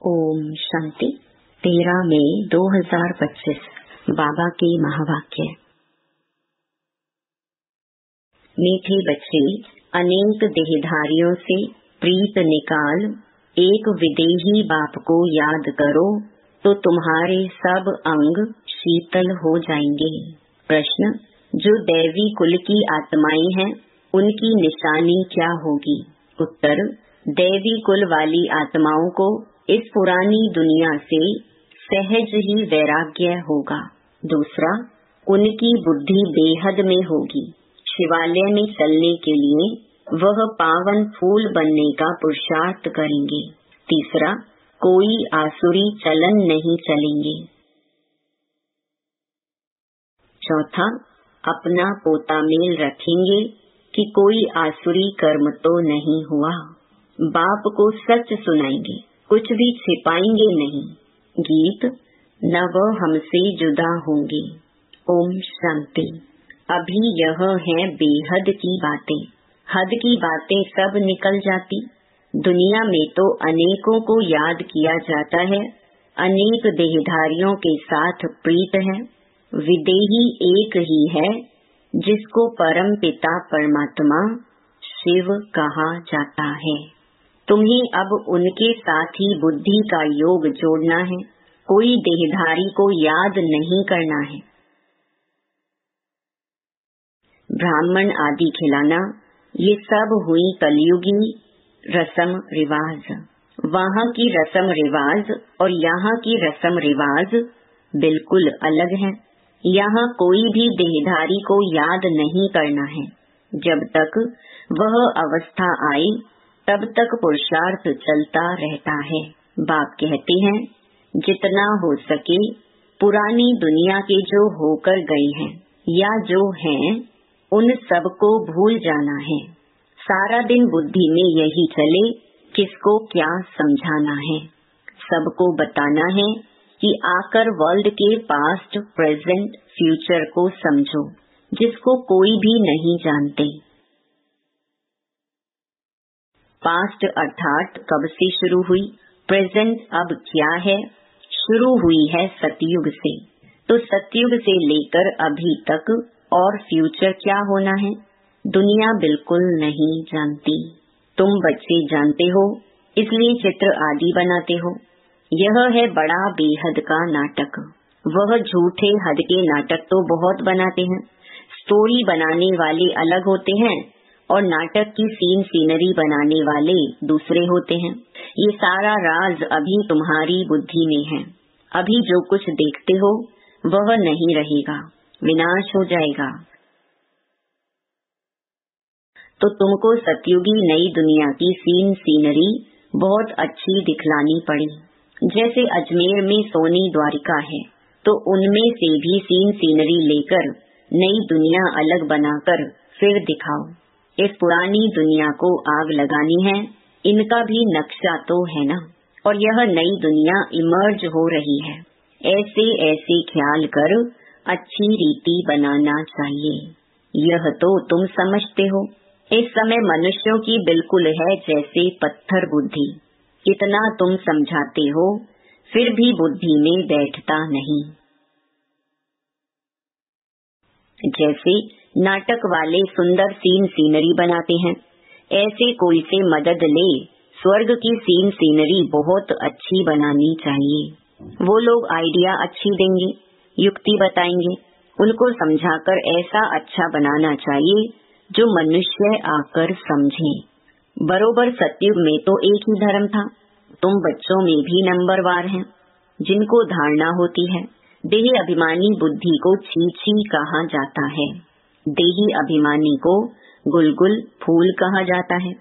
ओम शांति। 13 मई 2025 बाबा के महावाक्य। मीठे बच्चे, अनेक देहधारियों से प्रीत निकाल एक विदेही बाप को याद करो तो तुम्हारे सब अंग शीतल हो जाएंगे। प्रश्न: जो दैवी कुल की आत्माएं हैं उनकी निशानी क्या होगी? उत्तर: दैवी कुल वाली आत्माओं को इस पुरानी दुनिया से सहज ही वैराग्य होगा। दूसरा, उनकी बुद्धि बेहद में होगी। शिवालय में चलने के लिए वह पावन फूल बनने का पुरुषार्थ करेंगे। तीसरा, कोई आसुरी चलन नहीं चलेंगे। चौथा, अपना पोता मेल रखेंगे कि कोई आसुरी कर्म तो नहीं हुआ। बाप को सच सुनाएंगे, कुछ भी छिपाएंगे नहीं। गीत: न वह हमसे जुदा होंगे। ओम शांति। अभी यह है बेहद की बातें। हद की बातें सब निकल जाती। दुनिया में तो अनेकों को याद किया जाता है, अनेक देहधारियों के साथ प्रीत है। विदेही एक ही है जिसको परम पिता परमात्मा शिव कहा जाता है। तुम्हें अब उनके साथ ही बुद्धि का योग जोड़ना है, कोई देहधारी को याद नहीं करना है। ब्राह्मण आदि खिलाना, ये सब हुई कलयुगी रस्म रिवाज। वहाँ की रस्म रिवाज और यहाँ की रस्म रिवाज बिल्कुल अलग है। यहाँ कोई भी देहधारी को याद नहीं करना है। जब तक वह अवस्था आई तब तक पुरुषार्थ चलता रहता है। बाप कहते हैं, जितना हो सके पुरानी दुनिया के जो होकर गए हैं या जो हैं उन सबको भूल जाना है। सारा दिन बुद्धि में यही चले, किसको क्या समझाना है। सबको बताना है कि आकर वर्ल्ड के पास्ट, प्रेजेंट, फ्यूचर को समझो, जिसको कोई भी नहीं जानते। पास्ट अर्थात कब से शुरू हुई, प्रेजेंट अब क्या है? शुरू हुई है सतयुग से। तो सतयुग से लेकर अभी तक और फ्यूचर क्या होना है, दुनिया बिल्कुल नहीं जानती। तुम बच्चे जानते हो, इसलिए चित्र आदि बनाते हो। यह है बड़ा बेहद का नाटक। वह झूठे हद के नाटक तो बहुत बनाते हैं। स्टोरी बनाने वाले अलग होते हैं और नाटक की सीनरी बनाने वाले दूसरे होते हैं। ये सारा राज अभी तुम्हारी बुद्धि में है। अभी जो कुछ देखते हो वह नहीं रहेगा, विनाश हो जाएगा। तो तुमको सतयुगी नई दुनिया की सीनरी बहुत अच्छी दिखलानी पड़ी। जैसे अजमेर में सोनी द्वारिका है, तो उनमें से भी सीनरी लेकर नई दुनिया अलग बनाकर फिर दिखाओ। इस पुरानी दुनिया को आग लगानी है, इनका भी नक्शा तो है ना। और यह नई दुनिया इमर्ज हो रही है। ऐसे ऐसे ख्याल कर अच्छी रीति बनाना चाहिए। यह तो तुम समझते हो। इस समय मनुष्यों की बिल्कुल है जैसे पत्थर बुद्धि। कितना तुम समझाते हो फिर भी बुद्धि में बैठता नहीं। जैसे नाटक वाले सुंदर सीनरी बनाते हैं, ऐसे कोई से मदद ले, स्वर्ग की सीनरी बहुत अच्छी बनानी चाहिए। वो लोग आइडिया अच्छी देंगे, युक्ति बताएंगे, उनको समझाकर ऐसा अच्छा बनाना चाहिए जो मनुष्य आकर समझे। बरोबर सतयुग में तो एक ही धर्म था। तुम बच्चों में भी नंबरवार हैं, जिनको धारणा होती है। देही अभिमानी बुद्धि को छी कहा जाता है। देही अभिमानी को गुलगुल फूल कहा जाता है।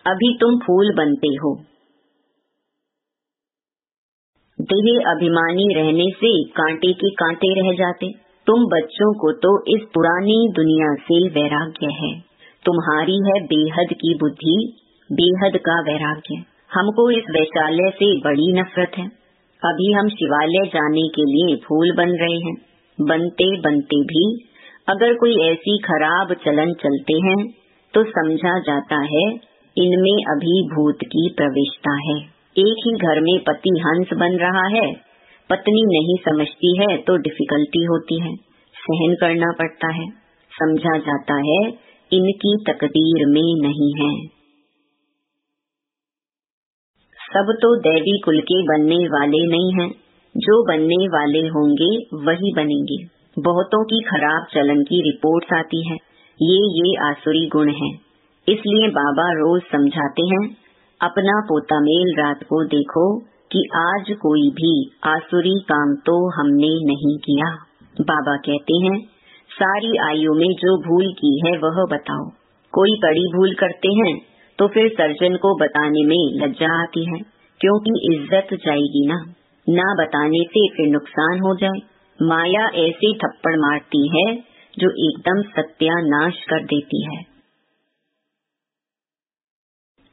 अभी तुम फूल बनते हो। देह अभिमानी रहने से कांटे के कांटे रह जाते। तुम बच्चों को तो इस पुरानी दुनिया से वैराग्य है। तुम्हारी है बेहद की बुद्धि, बेहद का वैराग्य। हमको इस वैशाल्य से बड़ी नफरत है। अभी हम शिवालय जाने के लिए फूल बन रहे हैं। बनते बनते भी अगर कोई ऐसी खराब चलन चलते हैं तो समझा जाता है इनमें अभी भूत की प्रविष्टता है। एक ही घर में पति हंस बन रहा है, पत्नी नहीं समझती है तो डिफिकल्टी होती है, सहन करना पड़ता है। समझा जाता है इनकी तकदीर में नहीं है। सब तो दैवी कुल के बनने वाले नहीं हैं, जो बनने वाले होंगे वही बनेंगे। बहुतों की खराब चलन की रिपोर्ट्स आती है, ये आसुरी गुण है। इसलिए बाबा रोज समझाते हैं, अपना पोता मेल रात को देखो कि आज कोई भी आसुरी काम तो हमने नहीं किया। बाबा कहते हैं, सारी आयु में जो भूल की है वह बताओ। कोई बड़ी भूल करते हैं तो फिर सर्जन को बताने में लज्जा आती है, क्योंकि इज्जत जाएगी ना। ना बताने से फिर नुकसान हो जाए। माया ऐसे थप्पड़ मारती है जो एकदम सत्यानाश कर देती है।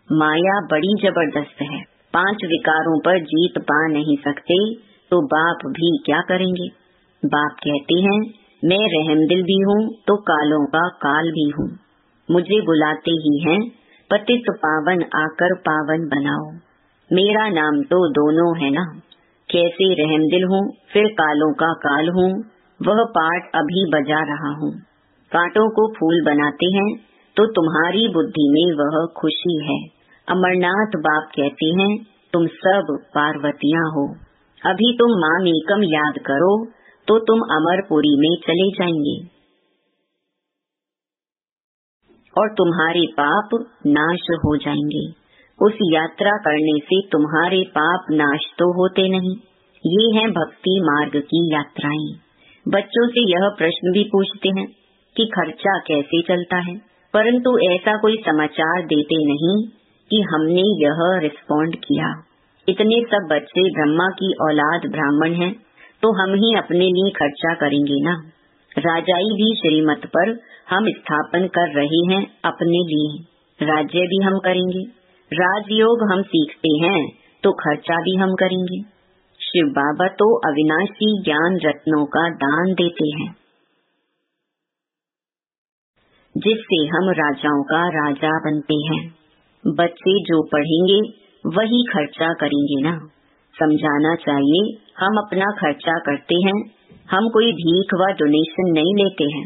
माया बड़ी जबरदस्त है। 5 विकारों पर जीत पा नहीं सकते तो बाप भी क्या करेंगे। बाप कहते हैं, मैं रहमदिल भी हूँ तो कालों का काल भी हूँ। मुझे बुलाते ही हैं, पतित पावन आकर पावन बनाओ। मेरा नाम तो दोनों है ना। कैसे रहमदिल हूँ फिर कालों का काल हूँ, वह पाठ अभी बजा रहा हूँ। कांटों को फूल बनाते हैं तो तुम्हारी बुद्धि में वह खुशी है। अमरनाथ बाप कहते हैं, तुम सब पार्वतियाँ हो। अभी तुम माँ मेकम याद करो तो तुम अमरपुरी में चले जाएंगे और तुम्हारे पाप नाश हो जाएंगे। उस यात्रा करने से तुम्हारे पाप नाश तो होते नहीं। ये है भक्ति मार्ग की यात्राएं। बच्चों से यह प्रश्न भी पूछते हैं कि खर्चा कैसे चलता है, परंतु ऐसा कोई समाचार देते नहीं कि हमने यह रिस्पॉन्ड किया। इतने सब बच्चे ब्रह्मा की औलाद ब्राह्मण हैं, तो हम ही अपने लिए खर्चा करेंगे ना। राजाई भी श्रीमत पर हम स्थापन कर रहे हैं अपने लिए, राज्य भी हम करेंगे। राजयोग हम सीखते हैं तो खर्चा भी हम करेंगे। शिव बाबा तो अविनाशी ज्ञान रत्नों का दान देते हैं, जिससे हम राजाओं का राजा बनते हैं। बच्चे जो पढ़ेंगे वही खर्चा करेंगे ना। समझाना चाहिए, हम अपना खर्चा करते हैं, हम कोई भीख व डोनेशन नहीं लेते हैं,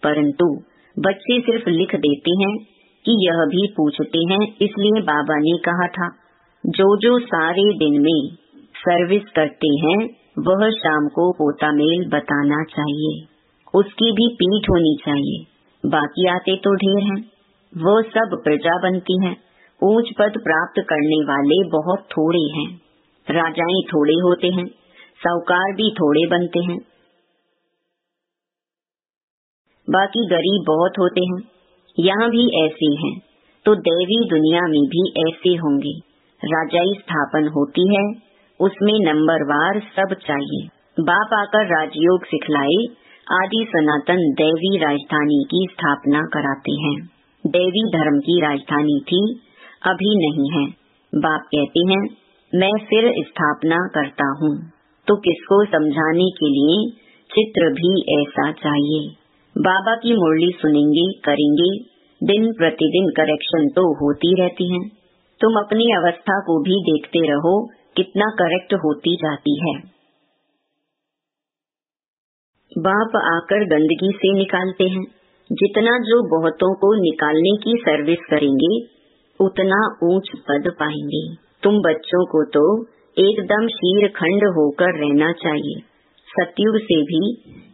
परंतु बच्चे सिर्फ लिख देते हैं कि यह भी पूछते हैं। इसलिए बाबा ने कहा था, जो सारे दिन में सर्विस करते हैं वह शाम को पोता मेल बताना चाहिए, उसकी भी पीठ होनी चाहिए। बाकी आते तो ढेर हैं, वो सब प्रजा बनती है। ऊंच पद प्राप्त करने वाले बहुत थोड़े हैं। राजाएं थोड़े होते हैं, साहूकार भी थोड़े बनते हैं, बाकी गरीब बहुत होते हैं। यहाँ भी ऐसे हैं तो दैवी दुनिया में भी ऐसे होंगे। राजाई स्थापन होती है, उसमें नंबरवार सब चाहिए। बाप आकर राजयोग सिखलाए, आदि सनातन दैवी राजधानी की स्थापना कराते हैं। दैवी धर्म की राजधानी थी, अभी नहीं है। बाप कहते हैं, मैं फिर स्थापना करता हूँ। तो किसको समझाने के लिए चित्र भी ऐसा चाहिए। बाबा की मुरली सुनेंगे, करेंगे, दिन प्रतिदिन करेक्शन तो होती रहती है। तुम अपनी अवस्था को भी देखते रहो, कितना करेक्ट होती जाती है। बाप आकर गंदगी से निकालते हैं। जितना जो बहुतों को निकालने की सर्विस करेंगे उतना ऊंच पद पाएंगे। तुम बच्चों को तो एकदम शीरखंड होकर रहना चाहिए। सतयुग से भी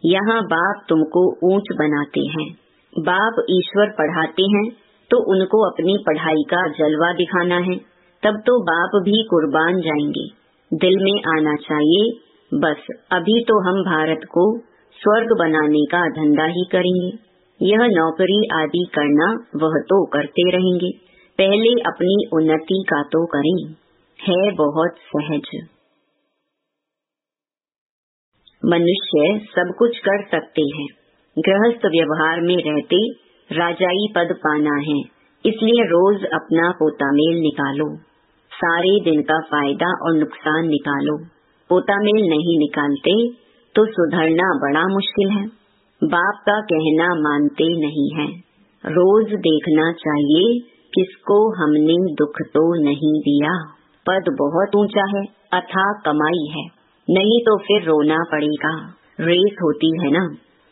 यहाँ बाप तुमको ऊंच बनाते हैं। बाप ईश्वर पढ़ाते हैं तो उनको अपनी पढ़ाई का जलवा दिखाना है, तब तो बाप भी कुर्बान जाएंगे। दिल में आना चाहिए, बस अभी तो हम भारत को स्वर्ग बनाने का धंधा ही करेंगे। यह नौकरी आदि करना वह तो करते रहेंगे, पहले अपनी उन्नति का तो करें। है बहुत सहज। मनुष्य सब कुछ कर सकते हैं। गृहस्थ व्यवहार में रहते राजाई पद पाना है, इसलिए रोज अपना पोता मेल निकालो। सारे दिन का फायदा और नुकसान निकालो। पोता मेल नहीं निकालते तो सुधरना बड़ा मुश्किल है। बाप का कहना मानते नहीं है। रोज देखना चाहिए किसको हमने दुख तो नहीं दिया। पद बहुत ऊंचा है, अथाह कमाई है, नहीं तो फिर रोना पड़ेगा। रेस होती है ना,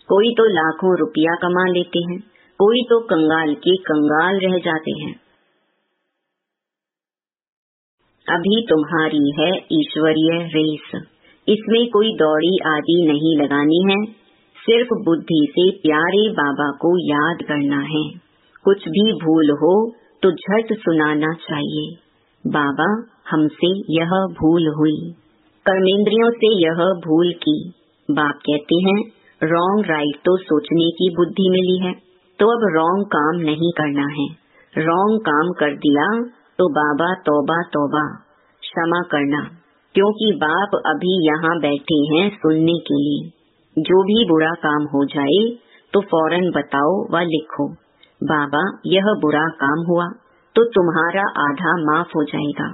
कोई तो लाखों रुपया कमा लेते हैं, कोई तो कंगाल के कंगाल रह जाते हैं। अभी तुम्हारी है ईश्वरीय रेस, इसमें कोई दौड़ी आदि नहीं लगानी है, सिर्फ बुद्धि से प्यारे बाबा को याद करना है। कुछ भी भूल हो तो झट सुनाना चाहिए, बाबा हमसे यह भूल हुई, कर्मेंद्रियों से यह भूल की। बाप कहते हैं रॉन्ग राइट तो सोचने की बुद्धि मिली है, तो अब रॉन्ग काम नहीं करना है। रॉन्ग काम कर दिया तो बाबा तौबा तौबा, क्षमा करना, क्योंकि बाप अभी यहाँ बैठे हैं सुनने के लिए। जो भी बुरा काम हो जाए तो फौरन बताओ व लिखो, बाबा यह बुरा काम हुआ, तो तुम्हारा आधा माफ हो जाएगा।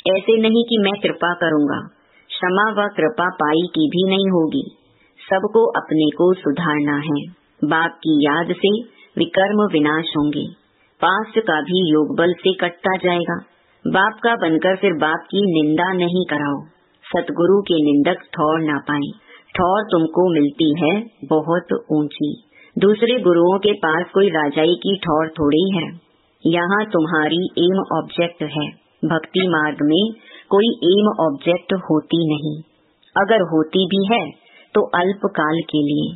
ऐसे नहीं कि मैं कृपा करूँगा, क्षमा व कृपा पाई की भी नहीं होगी। सबको अपने को सुधारना है। बाप की याद से विकर्म विनाश होंगे, पास्ट का भी योग बल से कटता जाएगा। बाप का बनकर फिर बाप की निंदा नहीं कराओ, सतगुरु के निंदक ठौर ना पाए। ठौर तुमको मिलती है बहुत ऊंची, दूसरे गुरुओं के पास कोई राजाई की ठौर थोड़ी है। यहाँ तुम्हारी एम ऑब्जेक्ट है। भक्ति मार्ग में कोई एम ऑब्जेक्ट होती नहीं, अगर होती भी है तो अल्पकाल के लिए।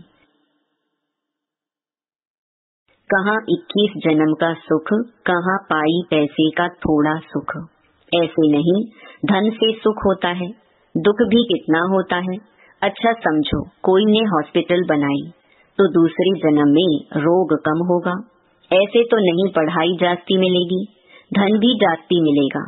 कहाँ 21 जन्म का सुख, कहाँ पाई पैसे का थोड़ा सुख। ऐसे नहीं, धन से सुख होता है, दुख भी कितना होता है। अच्छा समझो, कोई ने हॉस्पिटल बनाई तो दूसरे जन्म में रोग कम होगा। ऐसे तो नहीं, पढ़ाई जास्ती मिलेगी, धन भी जास्ती मिलेगा।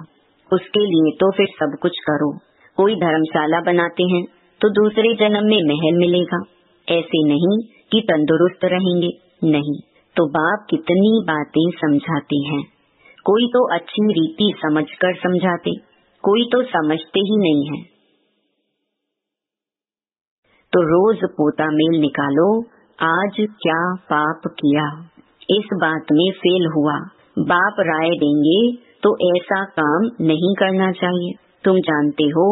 उसके लिए तो फिर सब कुछ करो। कोई धर्मशाला बनाते हैं तो दूसरे जन्म में महल मिलेगा। ऐसे नहीं कि तंदुरुस्त रहेंगे, नहीं तो बाप कितनी बातें समझाते हैं। कोई तो अच्छी रीति समझकर समझाते, कोई तो समझते ही नहीं है। तो रोज पोता मेल निकालो, आज क्या पाप किया, इस बात में फेल हुआ। बाप राय देंगे तो ऐसा काम नहीं करना चाहिए। तुम जानते हो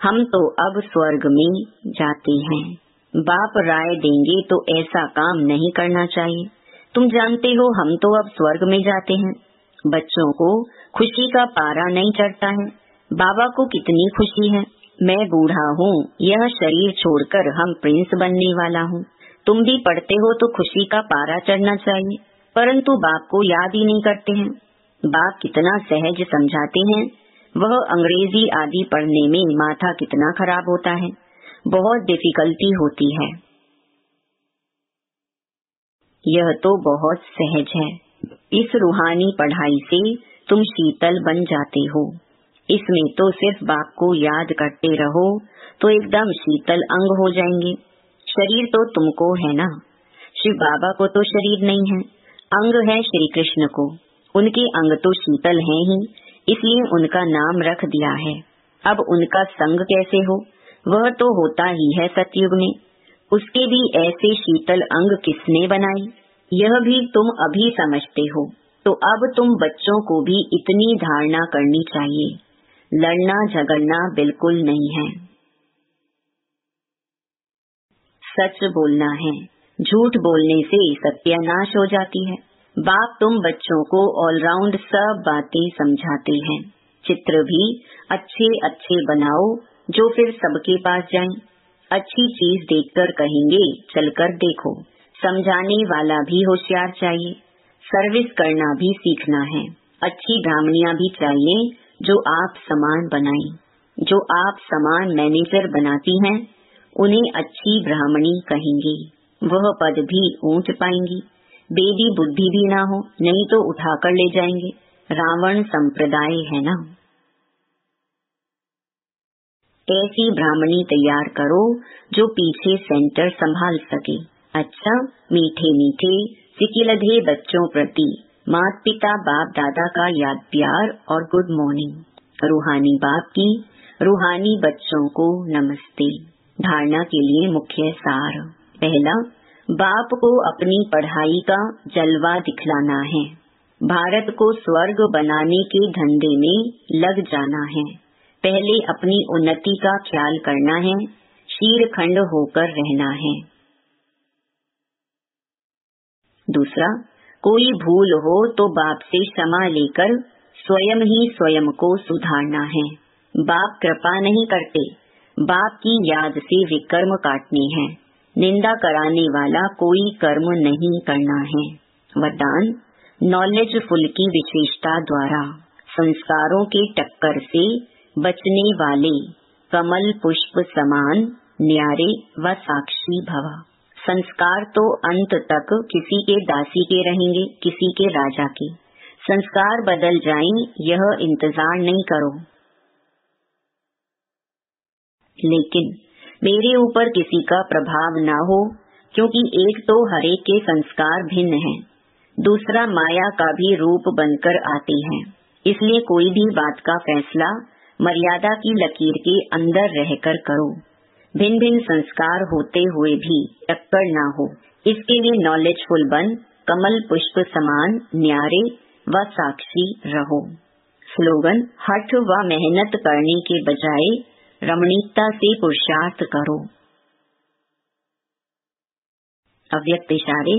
हम तो अब स्वर्ग में जाते हैं, बाप राय देंगे तो ऐसा काम नहीं करना चाहिए। तुम जानते हो हम तो अब स्वर्ग में जाते हैं। बच्चों को खुशी का पारा नहीं चढ़ता है। बाबा को कितनी खुशी है, मैं बूढ़ा हूँ, यह शरीर छोड़कर हम प्रिंस बनने वाला हूँ। तुम भी पढ़ते हो तो खुशी का पारा चढ़ना चाहिए, परंतु बाप को याद ही नहीं करते हैं। बाप कितना सहज समझाते हैं, वह अंग्रेजी आदि पढ़ने में माथा कितना खराब होता है, बहुत डिफिकल्टी होती है। यह तो बहुत सहज है। इस रूहानी पढ़ाई से तुम शीतल बन जाते हो। इसमें तो सिर्फ बाप को याद करते रहो तो एकदम शीतल अंग हो जाएंगे। शरीर तो तुमको है ना, शिव बाबा को तो शरीर नहीं है, अंग है श्री कृष्ण को। उनके अंग तो शीतल हैं ही, इसलिए उनका नाम रख दिया है। अब उनका संग कैसे हो, वह तो होता ही है सतयुग में। उसके भी ऐसे शीतल अंग किसने बनाए, यह भी तुम अभी समझते हो। तो अब तुम बच्चों को भी इतनी धारणा करनी चाहिए, लड़ना झगड़ना बिल्कुल नहीं है, सच बोलना है। झूठ बोलने से सत्यानाश हो जाती है। बाप तुम बच्चों को ऑलराउंड सब बातें समझाते हैं। चित्र भी अच्छे अच्छे बनाओ जो फिर सबके पास जाएं। अच्छी चीज देखकर कहेंगे चलकर देखो। समझाने वाला भी होशियार चाहिए। सर्विस करना भी सीखना है। अच्छी ब्राह्मणियां भी चाहिए जो आप समान बनाएं। जो आप समान मैनेजर बनाती हैं उन्हें अच्छी ब्राह्मणी कहेंगे। वह पद भी ऊंच पाएंगी। बेबी बुद्धि भी ना हो, नहीं तो उठाकर ले जाएंगे। रावण संप्रदाय है ना। ऐसी ब्राह्मणी तैयार करो जो पीछे सेंटर संभाल सके। अच्छा, मीठे मीठे सिकिलधे बच्चों प्रति माता पिता बाप दादा का याद प्यार और गुड मॉर्निंग। रूहानी बाप की रूहानी बच्चों को नमस्ते। धारणा के लिए मुख्य सार। पहला, बाप को अपनी पढ़ाई का जलवा दिखलाना है। भारत को स्वर्ग बनाने के धंधे में लग जाना है। पहले अपनी उन्नति का ख्याल करना है, शीरखंड होकर रहना है। दूसरा, कोई भूल हो तो बाप से क्षमा लेकर स्वयं ही स्वयं को सुधारना है। बाप कृपा नहीं करते, बाप की याद से विकर्म काटने हैं। निंदा कराने वाला कोई कर्म नहीं करना है। वरदान, नॉलेजफुल की विशेषता द्वारा संस्कारों के टक्कर से बचने वाले कमल पुष्प समान न्यारे व साक्षी भव। संस्कार तो अंत तक किसी के दासी के रहेंगे, किसी के राजा के। संस्कार बदल जाएं, यह इंतजार नहीं करो। लेकिन मेरे ऊपर किसी का प्रभाव ना हो, क्योंकि एक तो हरेक के संस्कार भिन्न हैं, दूसरा माया का भी रूप बनकर आते हैं। इसलिए कोई भी बात का फैसला मर्यादा की लकीर के अंदर रहकर करो। भिन्न भिन्न संस्कार होते हुए भी टक्कर ना हो, इसके लिए नॉलेजफुल बन कमल पुष्प समान न्यारे व साक्षी रहो। स्लोगन, हठ व मेहनत करने के बजाय रमणीकता से पुरुषार्थ करो। अव्यक्त इशारे,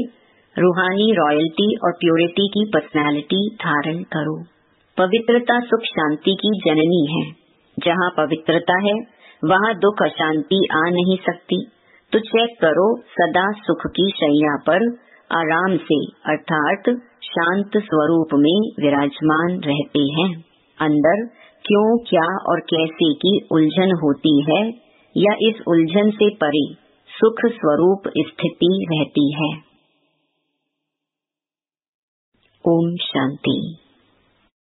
रूहानी रॉयल्टी और प्योरिटी की पर्सनालिटी धारण करो। पवित्रता सुख शांति की जननी है। जहाँ पवित्रता है वहाँ दुख अशांति आ नहीं सकती। तो चेक करो, सदा सुख की शैया पर आराम से अर्थात शांत स्वरूप में विराजमान रहते हैं। अंदर क्यों, क्या और कैसे की उलझन होती है, या इस उलझन से परे सुख स्वरूप स्थिति रहती है। ओम शांति।